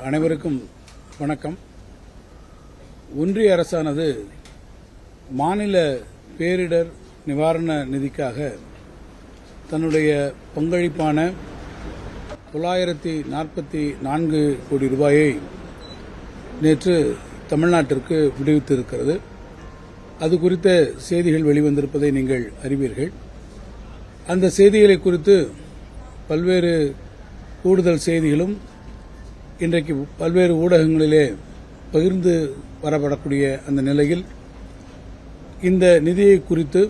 அனைவருக்கும் வணக்கம். ஒன்றிய அரசானது மாநில பேரிடர் நிவாரண நிதிக்காக தன்னுடைய பங்களிப்பான 944 கோடி ரூபாயை நேற்று தமிழ்நாட்டிற்கு விடுவித்திருக்கிறது. அது குறித்த செய்திகள் வெளிவந்திருப்பதை நீங்கள் அறிவீர்கள். அந்த செய்திகளை குறித்து பல்வேறு கூடுதல் செய்திகளும் இன்றைக்கு பல்வேறு ஊடகங்களிலே பகிர்ந்து வரப்படக்கூடிய அந்த நிலையில் இந்த நிதியை குறித்து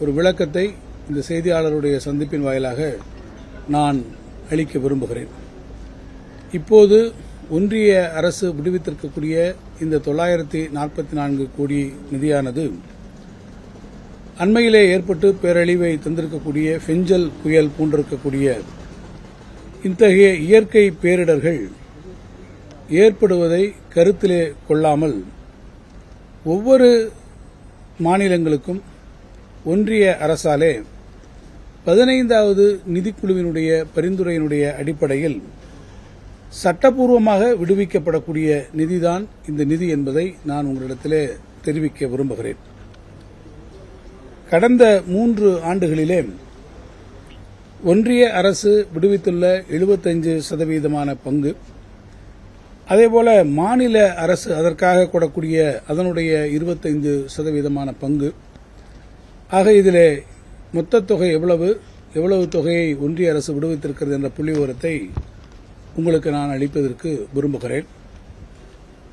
ஒரு விளக்கத்தை இந்த செய்தியாளருடைய சந்திப்பின் வாயிலாக நான் அளிக்க விரும்புகிறேன். இப்போது ஒன்றிய அரசு விடுவித்திருக்கக்கூடிய இந்த 944 கோடி நிதியானது அண்மையிலே ஏற்பட்டு பேரழிவை தந்திருக்கக்கூடிய பெஞ்சல் புயல் போன்றிருக்கக்கூடிய இத்தகைய இயற்கை பேரிடர்கள் ஏற்படுவதை கருத்திலே கொள்ளாமல் ஒவ்வொரு மாநிலங்களுக்கும் ஒன்றிய அரசாலே 15வது நிதிக்குழுவினுடைய பரிந்துரையினுடைய அடிப்படையில் சட்டப்பூர்வமாக விடுவிக்கப்படக்கூடிய நிதிதான் இந்த நிதி என்பதை நான் உங்களிடத்திலே தெரிவிக்க விரும்புகிறேன். கடந்த 3 ஆண்டுகளிலே ஒன்றிய அரசு விடுவித்துள்ள 75% பங்கு, அதேபோல மாநில அரசு அதற்காக கொடக்கூடிய அதனுடைய 25% பங்கு ஆக இதிலே மொத்த தொகை எவ்வளவு தொகையை ஒன்றிய அரசு விடுவித்திருக்கிறது என்ற புள்ளிவிவரத்தை உங்களுக்கு நான் அளிப்பதற்கு விரும்புகிறேன்.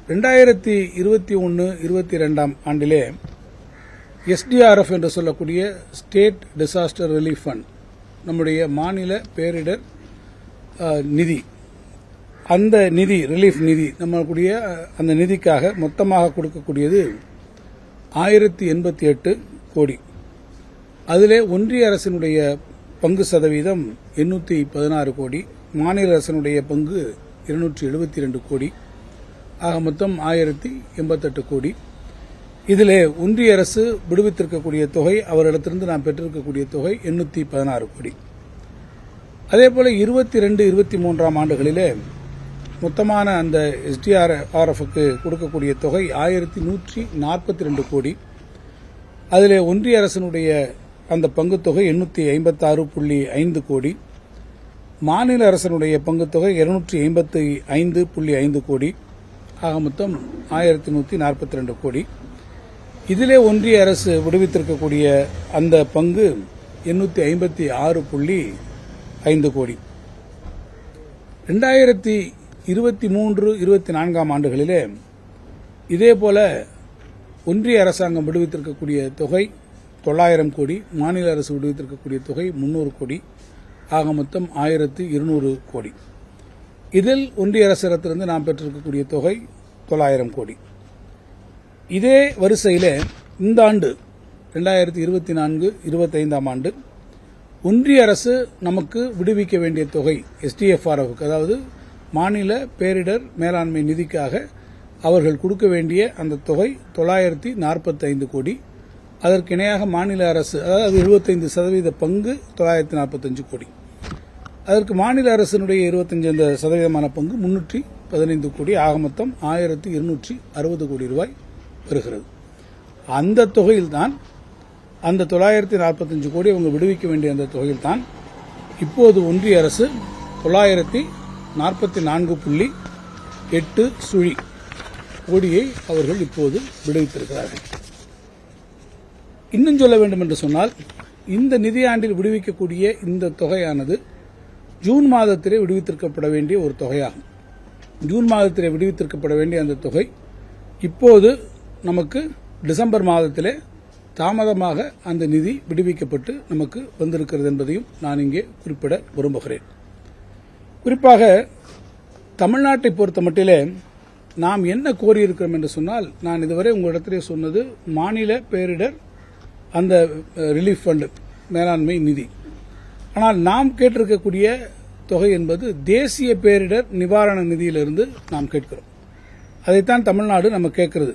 2021-22 ஆண்டிலே SDRF என்று சொல்லக்கூடிய ஸ்டேட் டிசாஸ்டர் ரிலீஃப் ஃபண்ட், நம்முடைய மாநில பேரிடர் நிதி, அந்த நிதி ரிலீஃப் நிதி நம்மளுடைய அந்த நிதிக்காக மொத்தமாக கொடுக்கக்கூடியது 1088 கோடி. அதிலே ஒன்றிய அரசினுடைய பங்கு சதவீதம் 816 கோடி, மாநில அரசினுடைய பங்கு 272 கோடி, ஆக மொத்தம் 1088 கோடி. இதிலே ஒன்றிய அரசு விடுவித்திருக்கக்கூடிய தொகை, அவரிடத்திலிருந்து நாம் பெற்றிருக்கக்கூடிய தொகை 816 கோடி. அதேபோல 22-23 ஆண்டுகளிலே மொத்தமான அந்த SDRF-க்கு கொடுக்கக்கூடிய தொகை 1142 கோடி. அதிலே ஒன்றிய அரசினுடைய அந்த பங்கு தொகை 856.5 கோடி, மாநில அரசினுடைய பங்கு தொகை 285.5 கோடி, ஆக மொத்தம் 1142 கோடி. இதிலே ஒன்றிய அரசு விடுவித்திருக்கக்கூடிய அந்த பங்கு 856.5 கோடி. 2023-24 ஆண்டுகளிலே இதேபோல ஒன்றிய அரசாங்கம் விடுவித்திருக்கக்கூடிய தொகை 900 கோடி, மாநில அரசு விடுவித்திருக்கக்கூடிய தொகை 300 கோடி, ஆக மொத்தம் 1200 கோடி. இதில் ஒன்றிய அரசிடத்திலிருந்து நாம் பெற்றிருக்கக்கூடிய தொகை 900 கோடி. இதே வரிசையிலே இந்த ஆண்டு 2024-25 ஆண்டு ஒன்றிய அரசு நமக்கு விடுவிக்க வேண்டிய தொகை SDFRF-க்கு, அதாவது மாநில பேரிடர் மேலாண்மை நிதிக்காக அவர்கள் கொடுக்க வேண்டிய அந்த தொகை 945 கோடி. அதற்கு இணையாக மாநில அரசு, அதாவது 75% பங்கு 945 கோடி. அதற்கு மாநில அரசினுடைய 25% பங்கு 315 கோடி, ஆக மொத்தம் 1260 கோடி ரூபாய் வருகிறது. அந்த தொகையில்தான், அந்த 945 கோடி அவங்க விடுவிக்க வேண்டிய அந்த தொகையில்தான் இப்போது ஒன்றிய அரசு 944.8 கோடியை அவர்கள் இப்போது விடுவித்திருக்கிறார்கள். இன்னும் சொல்ல வேண்டும் என்று சொன்னால், இந்த நிதியாண்டில் விடுவிக்கக்கூடிய இந்த தொகையானது ஜூன் மாதத்திலே விடுவித்திருக்கப்பட வேண்டிய ஒரு தொகையாகும். ஜூன் மாதத்திலே விடுவித்திருக்கப்பட வேண்டிய அந்த தொகை இப்போது நமக்கு டிசம்பர் மாதத்திலே தாமதமாக அந்த நிதி விடுவிக்கப்பட்டு நமக்கு வந்திருக்கிறது என்பதையும் நான் இங்கே குறிப்பிட விரும்புகிறேன். குறிப்பாக தமிழ்நாட்டை பொறுத்த மட்டிலே நாம் என்ன கோரியிருக்கிறோம் என்று சொன்னால், நான் இதுவரை உங்களிடத்திலே சொன்னது மாநில பேரிடர் அந்த ரிலீஃப் ஃபண்ட் மேலாண்மை நிதி. ஆனால் நாம் கேட்டிருக்கக்கூடிய தொகை என்பது தேசிய பேரிடர் நிவாரண நிதியிலிருந்து நாம் கேட்கிறோம். அதைத்தான் தமிழ்நாடு நம்ம கேட்கிறது.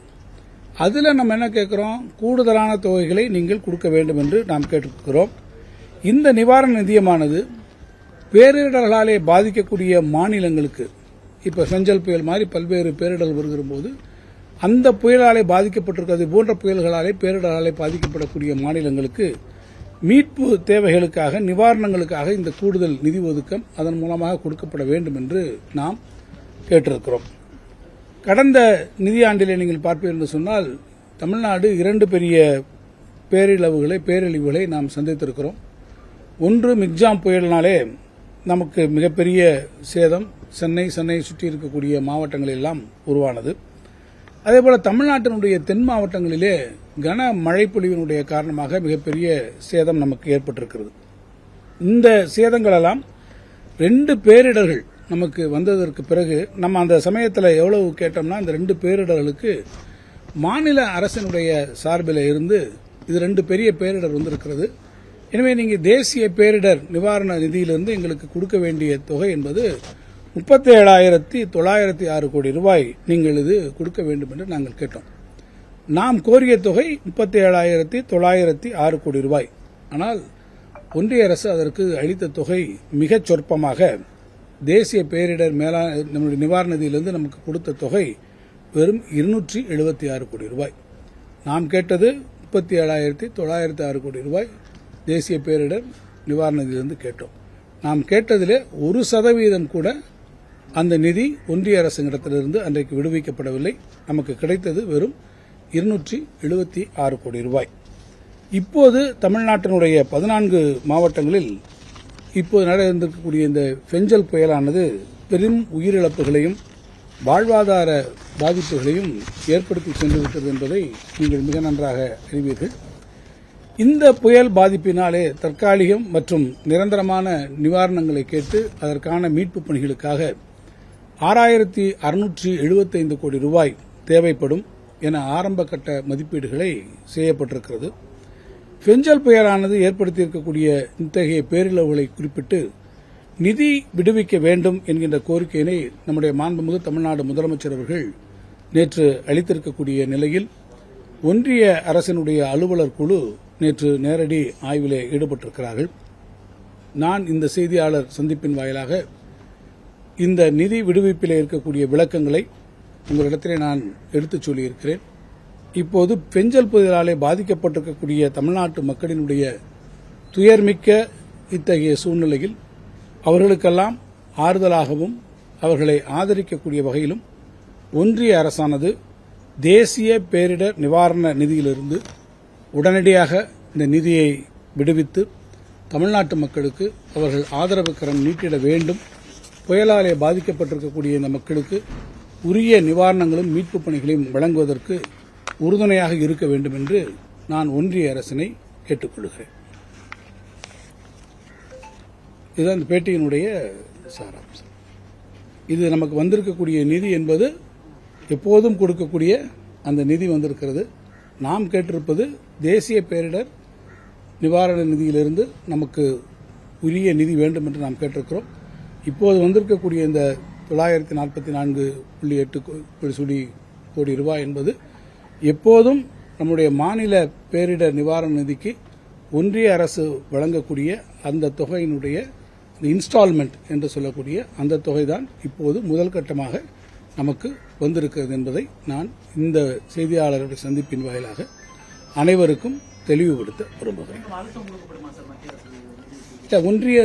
அதில் நம்ம என்ன கேட்கிறோம், கூடுதலான தொகைகளை நீங்கள் கொடுக்க வேண்டும் என்று நாம் கேட்டிருக்கிறோம். இந்த நிவாரண நிதியமானது பேரிடர்களாலே பாதிக்கக்கூடிய மாநிலங்களுக்கு இப்ப ஃபெஞ்சல் புயல் மாதிரி பல்வேறு பேரிடர் வருகிற போது அந்த புயலாலே பாதிக்கப்பட்டிருக்கிறது போன்ற புயல்களாலே பேரிடராலே பாதிக்கப்படக்கூடிய மாநிலங்களுக்கு மீட்பு தேவைகளுக்காக நிவாரணங்களுக்காக இந்த கூடுதல் நிதி ஒதுக்கம் அதன் மூலமாக கொடுக்கப்பட வேண்டும் என்று நாம் கேட்டிருக்கிறோம். கடந்த நிதியாண்டிலே நீங்கள் பார்ப்பீர்கள் என்று சொன்னால் தமிழ்நாடு 2 பெரிய பேரழிவுகளை நாம் சந்தித்திருக்கிறோம். ஒன்று மிக்ஜாம் புயலினாலே நமக்கு மிகப்பெரிய சேதம் சென்னை சுற்றி இருக்கக்கூடிய மாவட்டங்கள் எல்லாம் உருவானது. அதேபோல தமிழ்நாட்டினுடைய தென் மாவட்டங்களிலே கன மழைப்பொழிவினுடைய காரணமாக மிகப்பெரிய சேதம் நமக்கு ஏற்பட்டிருக்கிறது. இந்த சேதங்களெல்லாம் 2 பேரிடர்கள் நமக்கு வந்ததற்கு பிறகு நம்ம அந்த சமயத்தில் எவ்வளவு கேட்டோம்னா இந்த 2 பேரிடர்களுக்கு மாநில அரசினுடைய சார்பில் இருந்து இது 2 பெரிய பேரிடர் வந்திருக்கிறது. எனவே நீங்கள் தேசிய பேரிடர் நிவாரண நிதியிலிருந்து எங்களுக்கு கொடுக்க வேண்டிய தொகை என்பது 37,906 கோடி ரூபாய் நீங்கள் இது கொடுக்க வேண்டும் என்று நாங்கள் கேட்டோம். நாம் கோரிய தொகை 37,906 கோடி ரூபாய். ஆனால் ஒன்றிய அரசு அதற்கு அளித்த தொகை மிகச் சொற்பமாக தேசிய பேரிடர் நம்முடைய நிவாரண நிதியிலிருந்து நமக்கு கொடுத்த தொகை வெறும் 276 கோடி ரூபாய். நாம் கேட்டது 37,906 கோடி ரூபாய் தேசிய பேரிடர் நிவாரண நிதியிலிருந்து கேட்டோம். நாம் கேட்டதிலே 1% கூட அந்த நிதி ஒன்றிய அரசிடத்திலிருந்து அன்றைக்கு விடுவிக்கப்படவில்லை. நமக்கு கிடைத்தது வெறும் 276 கோடி ரூபாய். இப்போது தமிழ்நாட்டினுடைய 14 மாவட்டங்களில் இப்போது நடந்திருக்கக்கூடிய இந்த ஃபெஞ்சல் புயலானது பெரும் உயிரிழப்புகளையும் வாழ்வாதார பாதிப்புகளையும் ஏற்படுத்தி சென்றிருக்கிறது என்பதை நீங்கள் மிக நன்றாக அறிவீர்கள். இந்த புயல் பாதிப்பினாலே தற்காலிகம் மற்றும் நிரந்தரமான நிவாரணங்களை கேட்டு அதற்கான மீட்புப் பணிகளுக்காக 6,675 கோடி ரூபாய் தேவைப்படும் என ஆரம்ப கட்ட மதிப்பீடுகளை செய்யப்பட்டிருக்கிறது. ஃபெஞ்சல் புயலானது ஏற்படுத்தியிருக்கக்கூடிய இத்தகைய பேரிழவுகளை குறிப்பிட்டு நிதி விடுவிக்க வேண்டும் என்கின்ற கோரிக்கையினை நம்முடைய மாண்புமிகு தமிழ்நாடு முதலமைச்சர் அவர்கள் நேற்று அளித்திருக்கக்கூடிய நிலையில் ஒன்றிய அரசினுடைய அலுவலர் குழு நேற்று நேரடி ஆய்விலே ஈடுபட்டிருக்கிறார்கள். நான் இந்த செய்தியாளர் சந்திப்பின் வாயிலாக இந்த நிதி விடுவிப்பிலே இருக்கக்கூடிய விளக்கங்களை உங்களிடத்திலே நான் எடுத்துச் சொல்லியிருக்கிறேன். இப்போது ஃபெஞ்சல் புயலாலே பாதிக்கப்பட்டிருக்கக்கூடிய தமிழ்நாட்டு மக்களினுடைய துயர்மிக்க இத்தகைய சூழ்நிலையில் அவர்களுக்கெல்லாம் ஆறுதலாகவும் அவர்களை ஆதரிக்கக்கூடிய வகையிலும் ஒன்றிய அரசானது தேசிய பேரிடர் நிவாரண நிதியிலிருந்து உடனடியாக இந்த நிதியை விடுவித்து தமிழ்நாட்டு மக்களுக்கு அவர்கள் ஆதரவு கரம் நீட்டிட வேண்டும். புயலாலே பாதிக்கப்பட்டிருக்கக்கூடிய இந்த மக்களுக்கு உரிய நிவாரணங்களும் மீட்புப் பணிகளையும் வழங்குவதற்கு உறுதுணையாக இருக்க வேண்டும் என்று நான் ஒன்றிய அரசினை கேட்டுக் கொள்கிறேன். இதுதான் இந்த பேட்டியினுடைய சாராம்சம். இது நமக்கு வந்திருக்கக்கூடிய நிதி என்பது எப்போதும் கொடுக்கக்கூடிய அந்த நிதி வந்திருக்கிறது. நாம் கேட்டிருப்பது தேசிய பேரிடர் நிவாரண நிதியிலிருந்து நமக்கு உரிய நிதி வேண்டும் என்று நாம் கேட்டிருக்கிறோம். இப்போது வந்திருக்கக்கூடிய இந்த 944.8 கோடி ரூபாய் என்பது எப்போதும் நம்முடைய மாநில பேரிடர் நிவாரண நிதிக்கு ஒன்றிய அரசு வழங்கக்கூடிய அந்த தொகையினுடைய இன்ஸ்டால்மெண்ட் என்று சொல்லக்கூடிய அந்த தொகைதான் இப்போது முதல் கட்டமாக நமக்கு வந்திருக்கிறது என்பதை நான் இந்த செய்தியாளருடைய சந்திப்பின் வாயிலாக அனைவருக்கும் தெளிவுபடுத்த விரும்புகிறேன். ஒன்றிய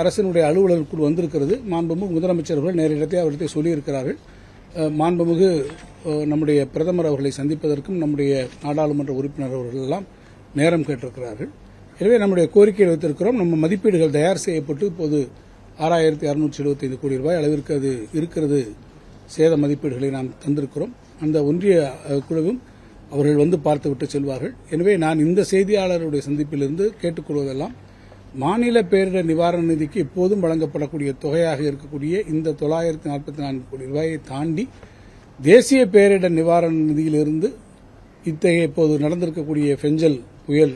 அரசினுடைய அலுவலர் குழு வந்திருக்கிறது. மாண்புமிகு முதலமைச்சர்கள் நேரிடத்தை அவர்கிட்ட சொல்லியிருக்கிறார்கள். மாண்புமிகு நம்முடைய பிரதமர் அவர்களை சந்திப்பதற்கும் நம்முடைய நாடாளுமன்ற உறுப்பினர் அவர்கள் எல்லாம் நேரம் கேட்டிருக்கிறார்கள். எனவே நம்முடைய கோரிக்கையை வைத்திருக்கிறோம். நம்ம மதிப்பீடுகள் தயார் செய்யப்பட்டு இப்போது 6,675 கோடி ரூபாய் அளவிற்கு அது இருக்கிறது. சேத மதிப்பீடுகளை நாம் தந்திருக்கிறோம். அந்த ஒன்றிய குழுவும் அவர்கள் வந்து பார்த்துவிட்டு செல்வார்கள். எனவே நான் இந்த செய்தியாளருடைய சந்திப்பிலிருந்து கேட்டுக்கொள்வதெல்லாம் மாநில பேரிடர் நிவாரண நிதிக்கு எப்போதும் வழங்கப்படக்கூடிய தொகையாக இருக்கக்கூடிய இந்த 944 கோடி ரூபாயை தாண்டி தேசிய பேரிடர் நிவாரண நிதியிலிருந்து இத்தகைய இப்போது நடந்திருக்கக்கூடிய ஃபெஞ்சல் புயல்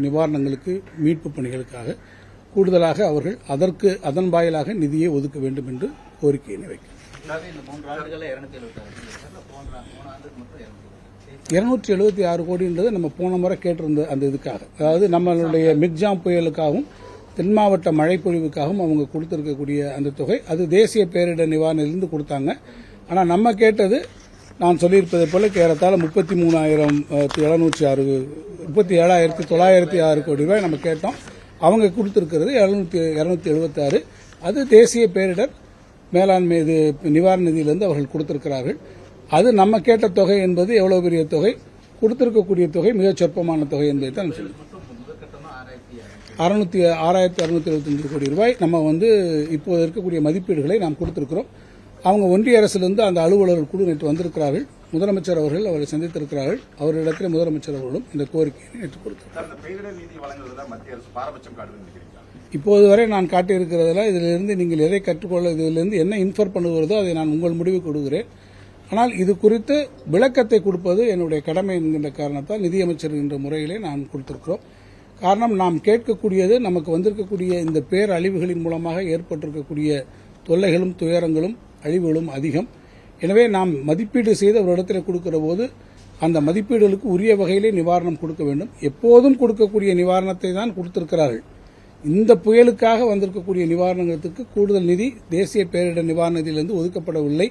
நிவாரணங்களுக்கு மீட்புப் பணிகளுக்காக கூடுதலாக அவர்கள் அதன் வாயிலாக நிதியை ஒதுக்க வேண்டும் என்று கோரிக்கையினை வைக்கிறார். 276 கோடின்றது நம்ம போன முறை கேட்டிருந்த அந்த இதுக்காக, அதாவது நம்மளுடைய மிக்ஜாம் புயலுக்காகவும் தென் மாவட்ட மழைப்பொழிவுக்காகவும் அவங்க கொடுத்திருக்கக்கூடிய அந்த தொகை அது தேசிய பேரிடர் நிவாரணத்திலிருந்து கொடுத்தாங்க. ஆனால் நம்ம கேட்டது நான் சொல்லியிருப்பதை போல ஏறத்தாழ 37,906 கோடி ரூபாய் நம்ம கேட்டோம். அவங்க கொடுத்திருக்கிறது 276. அது தேசிய பேரிடர் மேலாண்மை நிவாரண நிதியிலிருந்து அவர்கள் கொடுத்திருக்கிறார்கள். அது நம்ம கேட்ட தொகை என்பது எவ்வளவு பெரிய தொகை, கொடுத்திருக்கக்கூடிய தொகை மிகச் சொற்பமான தொகை என்பதை தான் சொல்லுங்கள். 6,625 கோடி ரூபாய் நம்ம இப்போது இருக்கக்கூடிய மதிப்பீடுகளை நாம் கொடுத்திருக்கிறோம். அவங்க ஒன்றிய அரசிலிருந்து அந்த அலுவலர்கள் குழு நேற்று வந்திருக்கிறார்கள். முதலமைச்சர் அவர்கள் அவரை சந்தித்திருக்கிறார்கள். அவர்களிடத்தில் முதலமைச்சர் அவர்களும் இந்த கோரிக்கையை நேற்று கொடுத்திருக்கிறார். இப்போது வரை நான் காட்டியிருக்கிறதுல இதிலிருந்து நீங்கள் எதை கற்றுக்கொள்ள, இதிலிருந்து என்ன இன்ஃபர் பண்ணுகிறதோ அதை நான் உங்கள் முடிவு கொடுக்கிறேன். ஆனால் இது குறித்து விளக்கத்தை கொடுப்பது என்னுடைய கடமை என்கின்ற காரணத்தால் நிதியமைச்சர் என்ற முறையிலே நான் கொடுத்திருக்கிறோம். காரணம், நாம் கேட்கக்கூடியது நமக்கு வந்திருக்கக்கூடிய இந்த பேரழிவுகளின் மூலமாக ஏற்பட்டிருக்கக்கூடிய தொல்லைகளும் துயரங்களும் அழிவுகளும் அதிகம். எனவே நாம் மதிப்பீடு செய்து ஒரு இடத்துல கொடுக்கிற போது அந்த மதிப்பீடுகளுக்கு உரிய வகையிலே நிவாரணம் கொடுக்க வேண்டும். எப்போதும் கொடுக்கக்கூடிய நிவாரணத்தை தான் கொடுத்திருக்கிறார்கள். இந்த புயலுக்காக வந்திருக்கக்கூடிய நிவாரணத்துக்கு கூடுதல் நிதி தேசிய பேரிடர் நிவாரண நிதியிலிருந்து ஒதுக்கப்படவில்லை.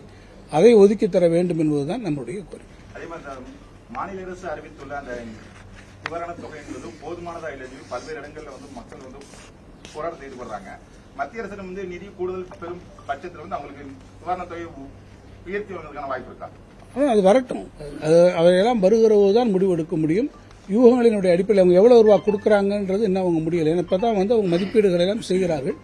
அதை ஒதுக்கி தர வேண்டும் என்பதுதான் நம்முடைய கோரிக்கை. மாநில அரசு அறிவித்துள்ள அந்த நிவாரண தொகை என்பது போதுமானதா இல்லை, பல்வேறு இடங்களில் மக்கள் போராட்டத்தில் ஈடுபடுறாங்க. மத்திய அரசு நிதி கூடுதல் பெரும் பட்சத்தில் அவங்களுக்கு நிவாரண தொகையை உயர்த்தி வருவதற்கான வாய்ப்பு இருக்கா? அது வரட்டும். அவையெல்லாம் வருகிற போதுதான் முடிவு எடுக்க முடியும். யூகங்களினுடைய அடிப்படையில் அவங்க எவ்வளவு ரூபாய் கொடுக்கறாங்கன்றது இன்னும் அவங்க முடியலை. இப்பதான் அவங்க மதிப்பீடுகள் எல்லாம் செய்கிறார்கள்.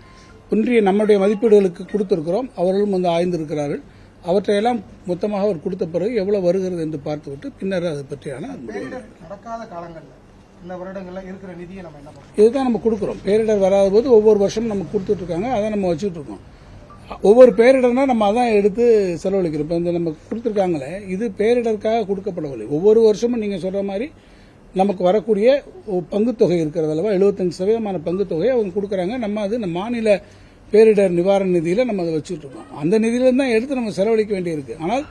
ஒன்றிய நம்முடைய மதிப்பீடுகளுக்கு கொடுத்திருக்கிறோம். அவர்களும் ஆய்ந்திருக்கிறார்கள். அவற்றையெல்லாம் மொத்தமாக அவர் கொடுத்த பிறகு எவ்வளவு வருகிறது என்று பார்த்துவிட்டு பின்னர் அதை பற்றியான நடக்காத காலங்களில் இந்த வருடங்களில் இருக்கிற நிதியை நம்ம என்ன பண்ணுறோம்? இதுதான் நம்ம கொடுக்குறோம். பேரிடர் வராத போது ஒவ்வொரு வருஷமும் நம்ம கொடுத்துட்டு இருக்காங்க. அதை நம்ம வச்சுட்டு இருக்கோம். ஒவ்வொரு பேரிடர்னா நம்ம அதான் எடுத்து செலவழிக்கிறோம். இப்போ இந்த நம்ம கொடுத்துருக்காங்களே, இது பேரிடருக்காக கொடுக்கப்படவில்லை. ஒவ்வொரு வருஷமும் நீங்க சொல்ற மாதிரி நமக்கு வரக்கூடிய பங்குத்தொகை இருக்கிறது அல்லவா, 75% பங்குத்தொகை அவங்க கொடுக்குறாங்க. நம்ம அது மாநில பேரிடர் நிவாரண நிதியில நம்ம அதை வச்சுட்டு இருக்கோம். அந்த நிதியிலிருந்து தான் எடுத்து நம்ம செலவழிக்க வேண்டியிருக்கு. ஆனால்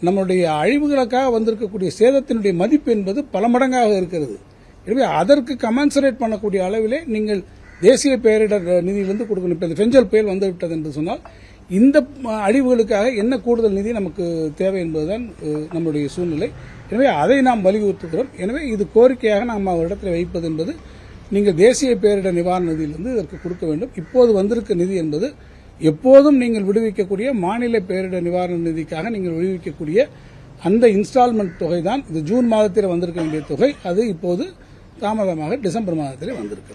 நம்மளுடைய அழிவுகளுக்காக வந்திருக்கக்கூடிய சேதத்தினுடைய மதிப்பு என்பது பல மடங்காக இருக்கிறது. எனவே அதற்கு கமன்சரேட் பண்ணக்கூடிய அளவிலே நீங்கள் தேசிய பேரிடர் நிதியிலிருந்து கொடுக்கணும். இப்போ இந்த பெஞ்சல் புயல் வந்துவிட்டது என்று சொன்னால் இந்த அழிவுகளுக்காக என்ன கூடுதல் நிதி நமக்கு தேவை என்பதுதான் நம்முடைய சூழ்நிலை. எனவே அதை நாம் வலியுறுத்துகிறோம். எனவே இது கோரிக்கையாக நாம் அவரிடத்தில் வைப்பது என்பது நீங்கள் தேசிய பேரிடர் நிவாரண நிதியிலிருந்து இதற்கு கொடுக்க வேண்டும். இப்போது வந்திருக்க நிதி என்பது எப்போதும் நீங்கள் விடுவிக்கக்கூடிய மாநில பேரிடர் நிவாரண நிதிக்காக நீங்கள் விடுவிக்கக்கூடிய அந்த இன்ஸ்டால்மெண்ட் தொகை தான். இது ஜூன் மாதத்தில் வந்திருக்க வேண்டிய தொகை. அது இப்போது தாமதமாக டிசம்பர் மாதத்திலே வந்திருக்கு.